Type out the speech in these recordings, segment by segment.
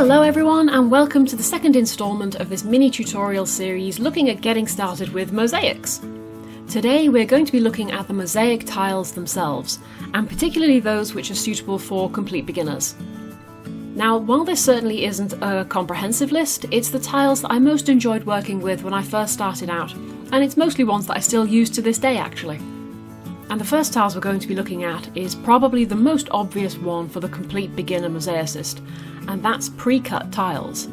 Hello everyone, and welcome to the second instalment of this mini tutorial series looking at getting started with mosaics. Today we're going to be looking at the mosaic tiles themselves, and particularly those which are suitable for complete beginners. Now, while this certainly isn't a comprehensive list, it's the tiles that I most enjoyed working with when I first started out, and it's mostly ones that I still use to this day actually. And the first tiles we're going to be looking at is probably the most obvious one for the complete beginner mosaicist, and that's pre-cut tiles.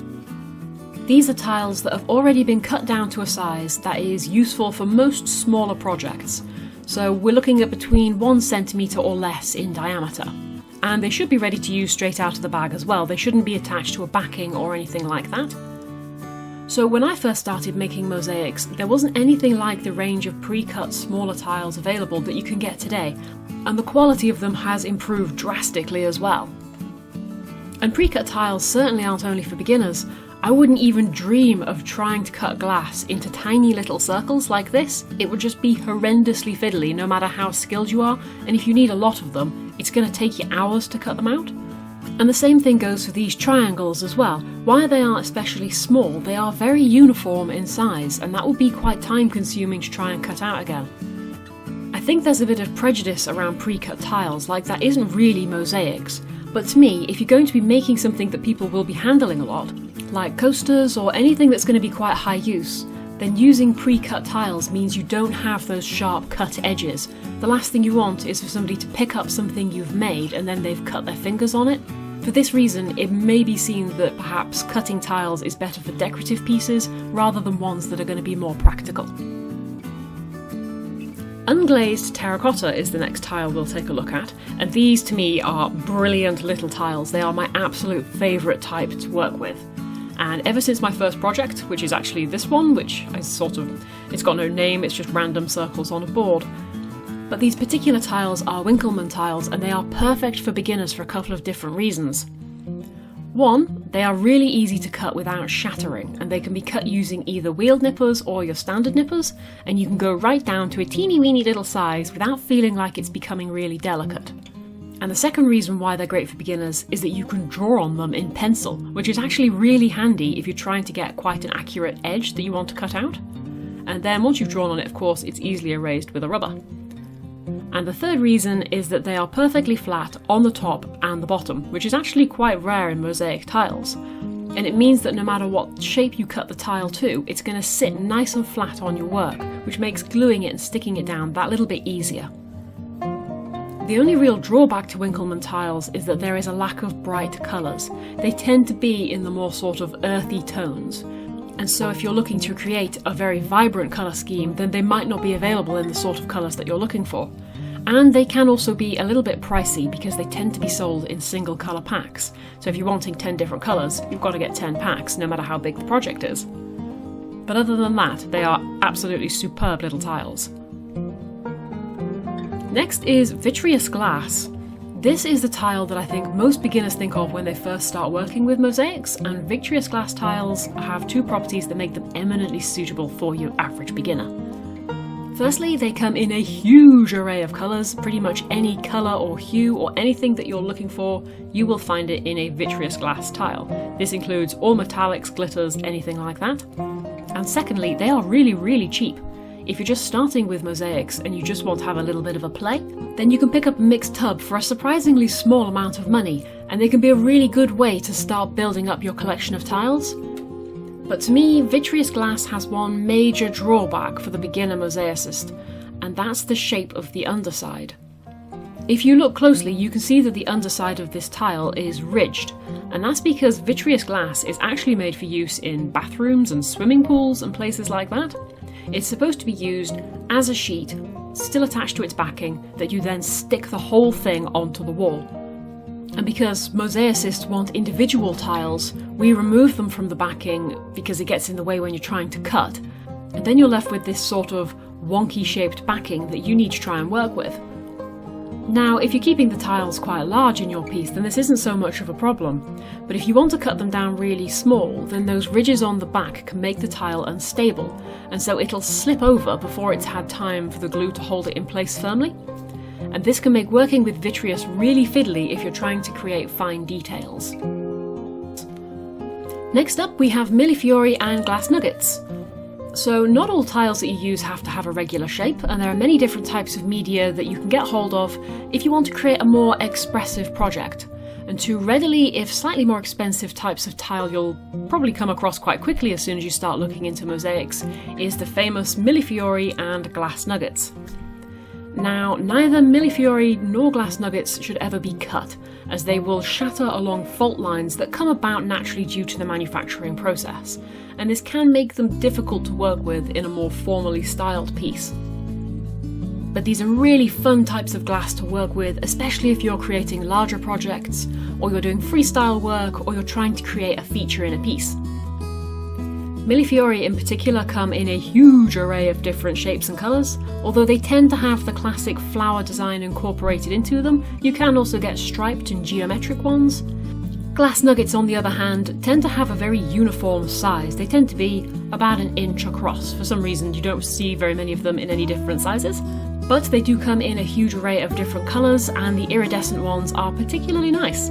These are tiles that have already been cut down to a size that is useful for most smaller projects, so we're looking at between 1 centimetre or less in diameter. And they should be ready to use straight out of the bag as well. They shouldn't be attached to a backing or anything like that. So when I first started making mosaics, there wasn't anything like the range of pre-cut smaller tiles available that you can get today, and the quality of them has improved drastically as well. And pre-cut tiles certainly aren't only for beginners. I wouldn't even dream of trying to cut glass into tiny little circles like this. It would just be horrendously fiddly no matter how skilled you are, and if you need a lot of them, it's going to take you hours to cut them out. And the same thing goes for these triangles as well. While they aren't especially small, they are very uniform in size, and that would be quite time consuming to try and cut out again. I think there's a bit of prejudice around pre-cut tiles, like that isn't really mosaics. But to me, if you're going to be making something that people will be handling a lot, like coasters or anything that's going to be quite high use, then using pre-cut tiles means you don't have those sharp cut edges. The last thing you want is for somebody to pick up something you've made and then they've cut their fingers on it. For this reason, it may be seen that perhaps cutting tiles is better for decorative pieces rather than ones that are going to be more practical. Unglazed terracotta is the next tile we'll take a look at, and these to me are brilliant little tiles. They are my absolute favourite type to work with. And ever since my first project, which is actually this one, which is it's got no name, it's just random circles on a board. But these particular tiles are Winkleman tiles, and they are perfect for beginners for a couple of different reasons. One, they are really easy to cut without shattering, and they can be cut using either wheeled nippers or your standard nippers, and you can go right down to a teeny weeny little size without feeling like it's becoming really delicate. And the second reason why they're great for beginners is that you can draw on them in pencil, which is actually really handy if you're trying to get quite an accurate edge that you want to cut out. And then once you've drawn on it, of course, it's easily erased with a rubber. And the third reason is that they are perfectly flat on the top and the bottom, which is actually quite rare in mosaic tiles. And it means that no matter what shape you cut the tile to, it's going to sit nice and flat on your work, which makes gluing it and sticking it down that little bit easier. The only real drawback to Winkleman tiles is that there is a lack of bright colours. They tend to be in the more sort of earthy tones. And so if you're looking to create a very vibrant colour scheme, then they might not be available in the sort of colours that you're looking for. And they can also be a little bit pricey because they tend to be sold in single colour packs. So if you're wanting 10 different colours, you've got to get 10 packs, no matter how big the project is. But other than that, they are absolutely superb little tiles. Next is Vitreous Glass. This is the tile that I think most beginners think of when they first start working with mosaics, and Vitreous Glass tiles have two properties that make them eminently suitable for your average beginner. Firstly, they come in a huge array of colours. Pretty much any colour or hue or anything that you're looking for, you will find it in a Vitreous Glass tile. This includes all metallics, glitters, anything like that. And secondly, they are really cheap. If you're just starting with mosaics and you just want to have a little bit of a play, then you can pick up a mixed tub for a surprisingly small amount of money, and they can be a really good way to start building up your collection of tiles. But to me, Vitreous Glass has one major drawback for the beginner mosaicist, and that's the shape of the underside. If you look closely, you can see that the underside of this tile is ridged, and that's because Vitreous Glass is actually made for use in bathrooms and swimming pools and places like that. It's supposed to be used as a sheet, still attached to its backing, that you then stick the whole thing onto the wall. And because mosaicists want individual tiles, we remove them from the backing because it gets in the way when you're trying to cut. And then you're left with this sort of wonky shaped backing that you need to try and work with. Now, if you're keeping the tiles quite large in your piece, then this isn't so much of a problem. But if you want to cut them down really small, then those ridges on the back can make the tile unstable, and so it'll slip over before it's had time for the glue to hold it in place firmly. And this can make working with Vitreous really fiddly if you're trying to create fine details. Next up we have Millefiori and glass nuggets. So not all tiles that you use have to have a regular shape, and there are many different types of media that you can get hold of if you want to create a more expressive project. And two readily, if slightly more expensive types of tile you'll probably come across quite quickly as soon as you start looking into mosaics is the famous Millefiori and glass nuggets. Now, neither Millefiori nor glass nuggets should ever be cut, as they will shatter along fault lines that come about naturally due to the manufacturing process, and this can make them difficult to work with in a more formally styled piece. But these are really fun types of glass to work with, especially if you're creating larger projects, or you're doing freestyle work, or you're trying to create a feature in a piece. Millefiori in particular come in a huge array of different shapes and colours. Although they tend to have the classic flower design incorporated into them, you can also get striped and geometric ones. Glass nuggets, on the other hand, tend to have a very uniform size. They tend to be about an inch across. For some reason you don't see very many of them in any different sizes. But they do come in a huge array of different colours, and the iridescent ones are particularly nice.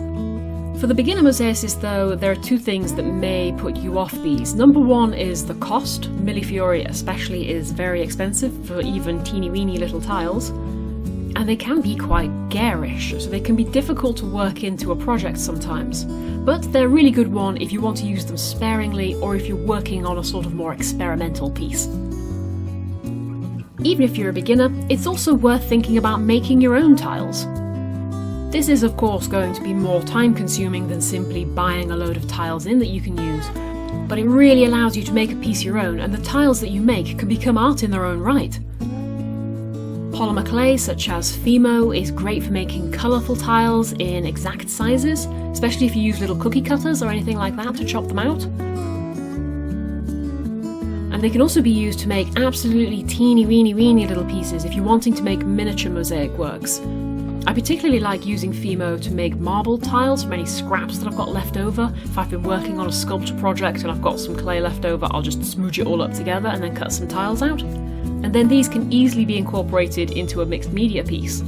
For the beginner mosaicist though, there are two things that may put you off these. Number one is the cost. Millefiori especially is very expensive for even teeny weeny little tiles, and they can be quite garish, so they can be difficult to work into a project sometimes. But they're a really good one if you want to use them sparingly, or if you're working on a sort of more experimental piece. Even if you're a beginner, it's also worth thinking about making your own tiles. This is of course going to be more time consuming than simply buying a load of tiles in that you can use, but it really allows you to make a piece your own, and the tiles that you make can become art in their own right. Polymer clay such as Fimo is great for making colourful tiles in exact sizes, especially if you use little cookie cutters or anything like that to chop them out. And they can also be used to make absolutely teeny weeny little pieces if you're wanting to make miniature mosaic works. I particularly like using Fimo to make marble tiles from any scraps that I've got left over. If I've been working on a sculpture project and I've got some clay left over, I'll just smooch it all up together and then cut some tiles out. And then these can easily be incorporated into a mixed media piece.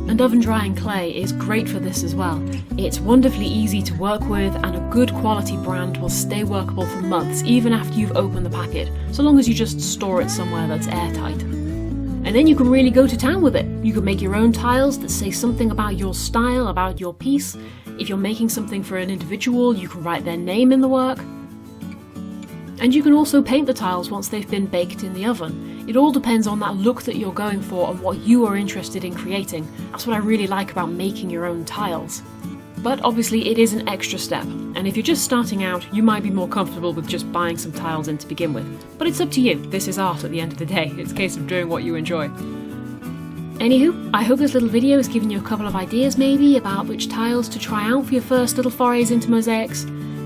And oven drying clay is great for this as well. It's wonderfully easy to work with, and a good quality brand will stay workable for months even after you've opened the packet, so long as you just store it somewhere that's airtight. And then you can really go to town with it. You can make your own tiles that say something about your style, about your piece. If you're making something for an individual, you can write their name in the work. And you can also paint the tiles once they've been baked in the oven. It all depends on that look that you're going for and what you are interested in creating. That's what I really like about making your own tiles. But obviously it is an extra step, and if you're just starting out, you might be more comfortable with just buying some tiles in to begin with. But it's up to you. This is art at the end of the day. It's a case of doing what you enjoy. Anywho, I hope this little video has given you a couple of ideas maybe about which tiles to try out for your first little forays into mosaics.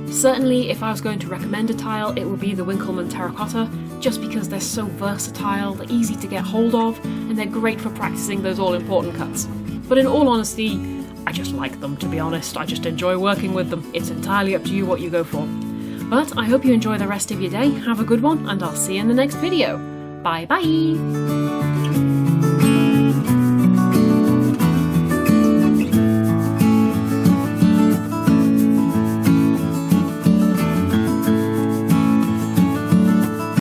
Certainly, if I was going to recommend a tile, it would be the Winkleman terracotta, just because they're so versatile, they're easy to get hold of, and they're great for practicing those all-important cuts. But in all honesty, I just like them, to be honest. I just enjoy working with them. It's entirely up to you what you go for. But I hope you enjoy the rest of your day, have a good one, and I'll see you in the next video. Bye bye!